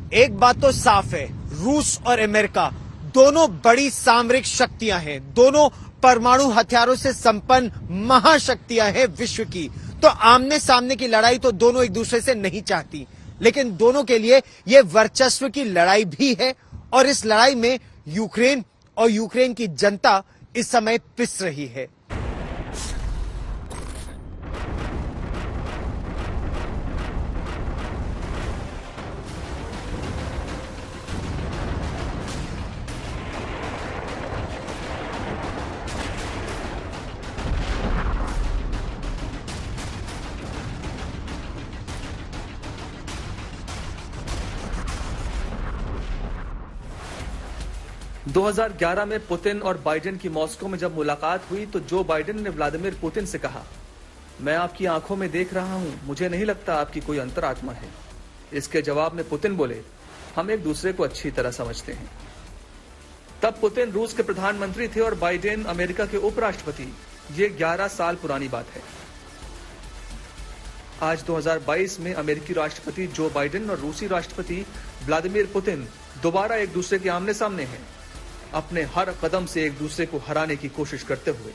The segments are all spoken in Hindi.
एक बात तो साफ है, रूस और अमेरिका दोनों बड़ी सामरिक शक्तियां हैं, दोनों परमाणु हथियारों से संपन्न महाशक्तियां हैं विश्व की। तो आमने सामने की लड़ाई तो दोनों एक दूसरे से नहीं चाहती, लेकिन दोनों के लिए यह वर्चस्व की लड़ाई भी है। और इस लड़ाई में यूक्रेन और यूक्रेन की जनता इस समय पिस रही है। 2011 में पुतिन और बाइडेन की मॉस्को में जब मुलाकात हुई तो जो बाइडेन ने व्लादिमीर पुतिन से कहा, मैं आपकी आंखों में देख रहा हूं, मुझे नहीं लगता आपकी कोई अंतरात्मा है। इसके जवाब में पुतिन बोले, हम एक दूसरे को अच्छी तरह समझते हैं। तब पुतिन रूस के प्रधानमंत्री थे और बाइडेन अमेरिका के उपराष्ट्रपति। ये 11 साल पुरानी बात है। आज 2022 में अमेरिकी राष्ट्रपति जो बाइडेन और रूसी राष्ट्रपति व्लादिमीर पुतिन दोबारा एक दूसरे के आमने सामने हैं, अपने हर कदम से एक दूसरे को हराने की कोशिश करते हुए।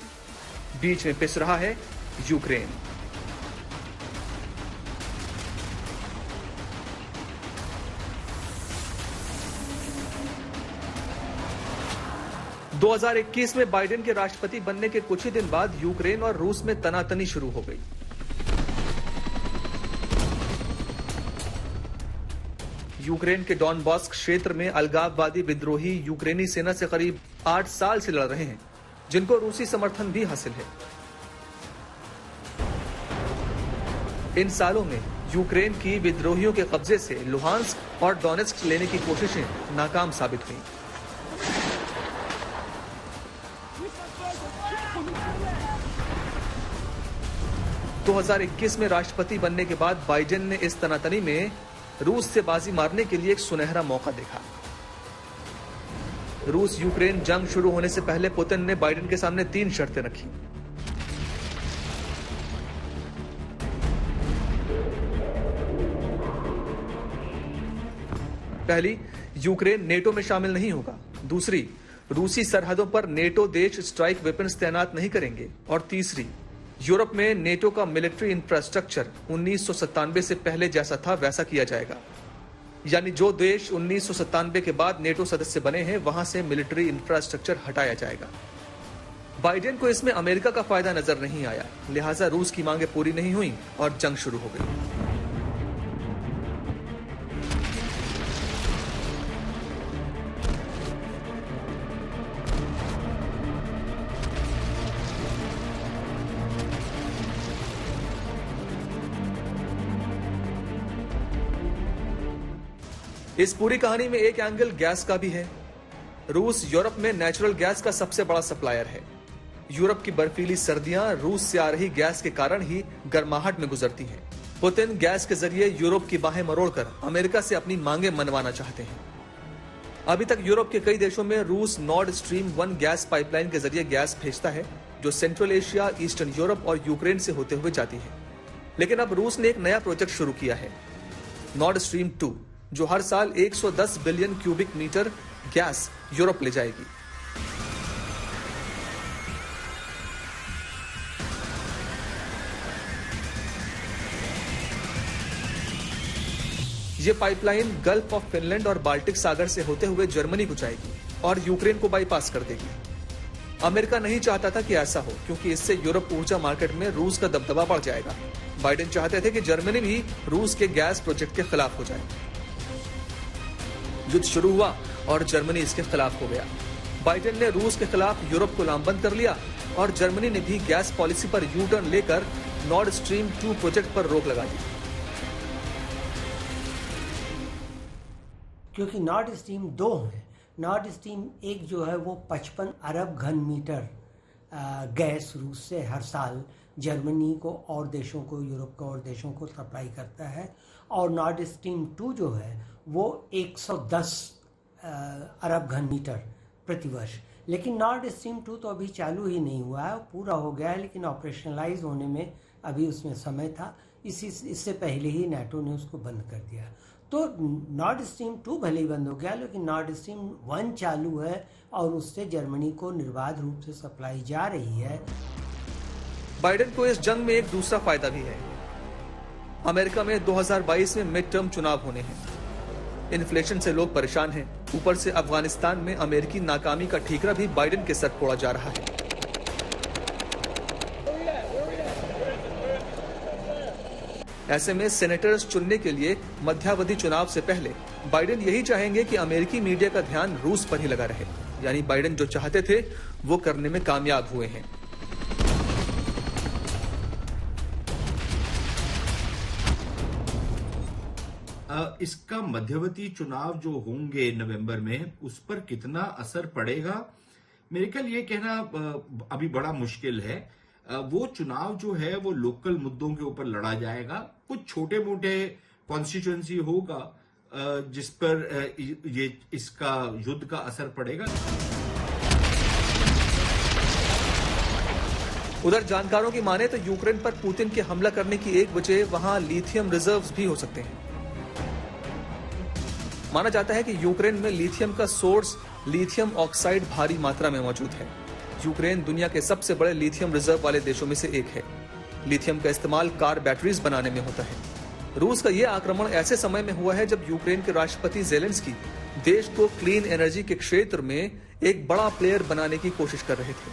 बीच में पिस रहा है यूक्रेन। – 2021 में बाइडेन के राष्ट्रपति बनने के कुछ ही दिन बाद यूक्रेन और रूस में तनातनी शुरू हो गई। यूक्रेन के डॉनबास्क क्षेत्र में अलगाववादी विद्रोही यूक्रेनी सेना से करीब 8 साल से लड़ रहे हैं, जिनको रूसी समर्थन भी हासिल है। इन सालों में यूक्रेन की विद्रोहियों के कब्जे से लुहांस्क और डोनेट्स्क लेने की कोशिशें नाकाम साबित हुई। – 2021 में राष्ट्रपति बनने के बाद बाइडेन ने इस तनातनी में रूस से बाजी मारने के लिए एक सुनहरा मौका देखा। रूस यूक्रेन जंग शुरू होने से पहले पुतिन ने बाइडेन के सामने 3 शर्तें रखी। पहली, यूक्रेन नेटो में शामिल नहीं होगा। दूसरी, रूसी सरहदों पर नेटो देश स्ट्राइक वेपन्स तैनात नहीं करेंगे। और तीसरी, यूरोप में नेटो का मिलिट्री इंफ्रास्ट्रक्चर 1997 से पहले जैसा था वैसा किया जाएगा। यानी जो देश 1997 के बाद नेटो सदस्य बने हैं, वहां से मिलिट्री इंफ्रास्ट्रक्चर हटाया जाएगा। बाइडेन को इसमें अमेरिका का फायदा नजर नहीं आया, लिहाजा रूस की मांगें पूरी नहीं हुई और जंग शुरू हो गई। इस पूरी कहानी में एक एंगल गैस का भी है। रूस यूरोप में नेचुरल गैस का सबसे बड़ा सप्लायर है। यूरोप की बर्फीली सर्दियां रूस से आ रही गैस के कारण ही गर्माहट में गुजरती हैं। पुतिन गैस के जरिए यूरोप की बाहें मरोड़कर अमेरिका से अपनी मांगें मनवाना चाहते हैं। अभी तक यूरोप के कई देशों में रूस नॉर्ड स्ट्रीम 1 गैस पाइपलाइन के जरिए गैस भेजता है, जो सेंट्रल एशिया, ईस्टर्न यूरोप और यूक्रेन से होते हुए जाती है। लेकिन अब रूस ने एक नया प्रोजेक्ट शुरू किया है, नॉर्ड स्ट्रीम 2, जो हर साल 110 billion cubic meter gas Europe ले जाएगी। ये पाइपलाइन गल्फ ऑफ फिनलैंड और बाल्टिक सागर से होते हुए जर्मनी को जाएगी और यूक्रेन को बाईपास कर देगी। अमेरिका नहीं चाहता था कि ऐसा हो, क्योंकि इससे यूरोप ऊर्जा मार्केट में रूस का दबदबा बढ़ जाएगा। बाइडेन चाहते थे कि जर्मनी भी रूस के गैस प्रोजेक्ट के खिलाफ हो जाए। युद्ध शुरू हुआ और जर्मनी इसके खिलाफ हो गया। बाइडेन ने रूस के खिलाफ यूरोप को लामबंद कर लिया और जर्मनी ने भी गैस पॉलिसी पर यू टर्न लेकर नॉर्ड स्ट्रीम 2 प्रोजेक्ट पर रोक लगा दी। क्योंकि नॉर्ड स्ट्रीम 2 है, नॉर्ड स्ट्रीम 1 जो है वो 55 अरब घन मीटर गैस रूस से हर साल जर्मनी को और देशों को, यूरोप को और देशों को सप्लाई करता है। और नॉर्ड स्ट्रीम 2 जो है वो 110 अरब घन मीटर प्रतिवर्ष। लेकिन नॉर्ड स्ट्रीम 2 तो अभी चालू ही नहीं हुआ है, पूरा हो गया है, लेकिन ऑपरेशनलाइज होने में अभी उसमें समय था। इससे पहले ही नाटो ने उसको बंद कर दिया। तो नॉर्ड स्ट्रीम 2 भले ही बंद हो गया, लेकिन नॉर्ड स्ट्रीम 1 चालू है और उससे जर्मनी को निर्बाध रूप से सप्लाई जा रही है। बाइडेन को इस जंग में एक दूसरा फायदा भी है। अमेरिका में 2022 में मिड टर्म चुनाव होने हैं। इन्फ्लेशन से लोग परेशान हैं। ऊपर से अफगानिस्तान में अमेरिकी नाकामी का ठीकरा भी बाइडेन के सर फोड़ा जा रहा है। ऐसे में सेनेटर्स चुनने के लिए मध्यावधि चुनाव से पहले बाइडेन यही चाहेंगे कि अमेरिकी मीडिया का ध्यान रूस पर ही लगा रहे। यानी बाइडेन जो चाहते थे वो करने में कामयाब हुए हैं। इसका मध्यवर्ती चुनाव जो होंगे नवंबर में, उस पर कितना असर पड़ेगा, मेरे ख्याल ये कहना अभी बड़ा मुश्किल है। वो चुनाव जो है वो लोकल मुद्दों के ऊपर लड़ा जाएगा। कुछ छोटे मोटे कॉन्स्टिट्यूएंसी होगा जिस पर ये इसका युद्ध का असर पड़ेगा। उधर जानकारों की माने तो यूक्रेन पर पुतिन के हमला करने की एक वजह वहां लिथियम रिजर्व्स भी हो सकते हैं। माना जाता है कि यूक्रेन में लिथियम का सोर्स लिथियम ऑक्साइड भारी मात्रा में मौजूद है। यूक्रेन दुनिया के सबसे बड़े लिथियम रिजर्व वाले देशों में से एक है। लिथियम का इस्तेमाल कार बैटरीज बनाने में होता है। रूस का यह आक्रमण ऐसे समय में हुआ है जब यूक्रेन के राष्ट्रपति ज़ेलेंस्की देश को क्लीन एनर्जी के क्षेत्र में एक बड़ा प्लेयर बनाने की कोशिश कर रहे थे।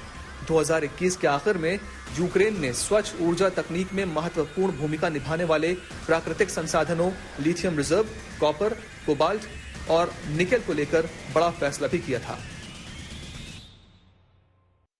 2021 के आखिर में यूक्रेन ने स्वच्छ ऊर्जा तकनीक में महत्वपूर्ण भूमिका निभाने वाले प्राकृतिक संसाधनों लिथियम रिजर्व, कॉपर, कोबाल्ट और निकेल को लेकर बड़ा फैसला भी किया था।